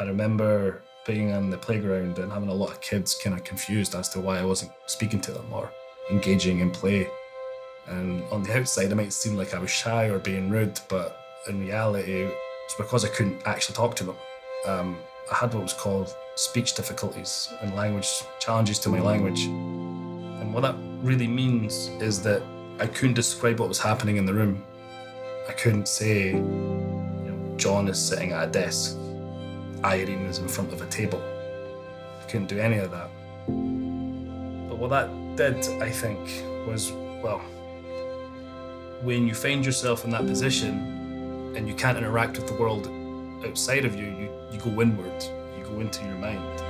I remember being on the playground and having a lot of kids kind of confused as to why I wasn't speaking to them or engaging in play. And on the outside, it might seem like I was shy or being rude, but in reality, it's because I couldn't actually talk to them. I had what was called speech difficulties and language challenges to my language. And what that really means is that I couldn't describe what was happening in the room. I couldn't say, John is sitting at a desk, Irene is in front of a table. I couldn't do any of that. But what that did, I think, was, well, when you find yourself in that position and you can't interact with the world outside of you, you go inward, you go into your mind.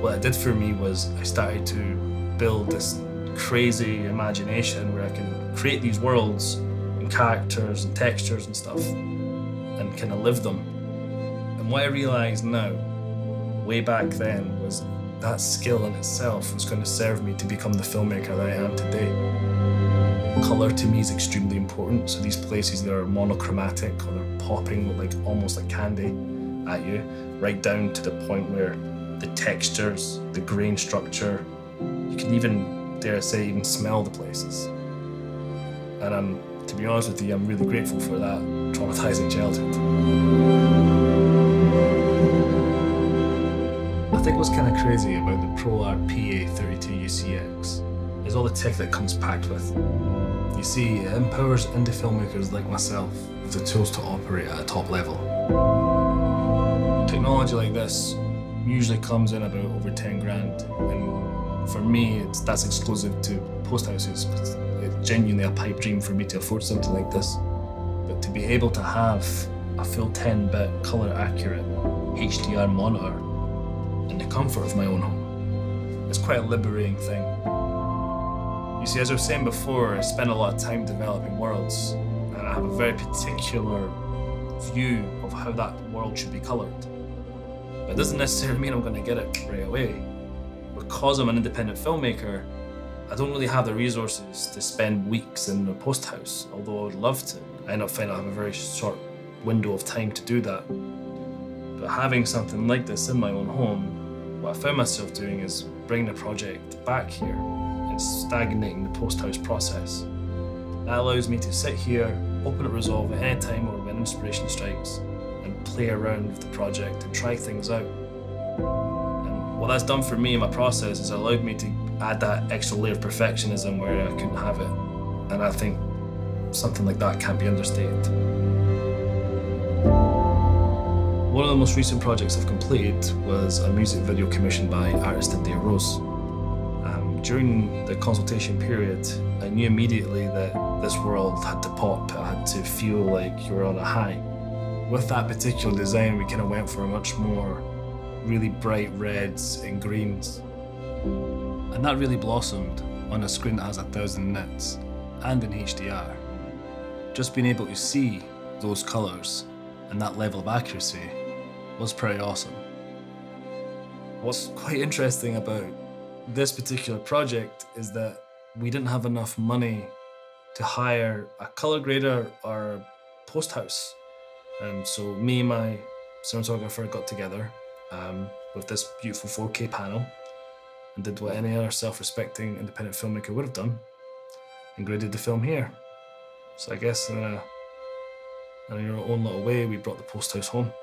What it did for me was I started to build this crazy imagination where I can create these worlds and characters and textures and stuff and kind of live them. And what I realized now, way back then, was that skill in itself was going to serve me to become the filmmaker that I am today. Colour to me is extremely important, so these places that are monochromatic or they're popping like almost like candy at you, right down to the point where the textures, the grain structure, you can even, dare I say, even smell the places. And to be honest with you, I'm really grateful for that traumatizing childhood. I think what's kind of crazy about the ProArt PA32UCX is all the tech that comes packed with. You see, it empowers indie filmmakers like myself with the tools to operate at a top level. Technology like this usually comes in about over 10 grand, and for me, that's exclusive to post houses. It's genuinely a pipe dream for me to afford something like this. But to be able to have a full 10-bit color accurate HDR monitor in the comfort of my own home, it's quite a liberating thing. You see, as I was saying before, I spend a lot of time developing worlds, and I have a very particular view of how that world should be colored. But it doesn't necessarily mean I'm going to get it right away. Because I'm an independent filmmaker, I don't really have the resources to spend weeks in a post house, although I would love to. I end up finding I have a very short window of time to do that. But having something like this in my own home, what I found myself doing is bringing the project back here and stagnating the post house process. That allows me to sit here, open it resolve at any time or when inspiration strikes, and play around with the project and try things out. And what that's done for me in my process is allowed me to add that extra layer of perfectionism where I couldn't have it. And I think something like that can't be understated. One of the most recent projects I've completed was a music video commissioned by artist India Rose. During the consultation period, I knew immediately that this world had to pop. It had to feel like you were on a high. With that particular design, we kind of went for a much more really bright reds and greens. And that really blossomed on a screen that has 1000 nits and in HDR. Just being able to see those colours and that level of accuracy was pretty awesome. What's quite interesting about this particular project is that we didn't have enough money to hire a colour grader or a post house. So me and my cinematographer got together with this beautiful 4K panel and did what any other self-respecting independent filmmaker would have done and graded the film here. So I guess in your own little way, we brought the post house home.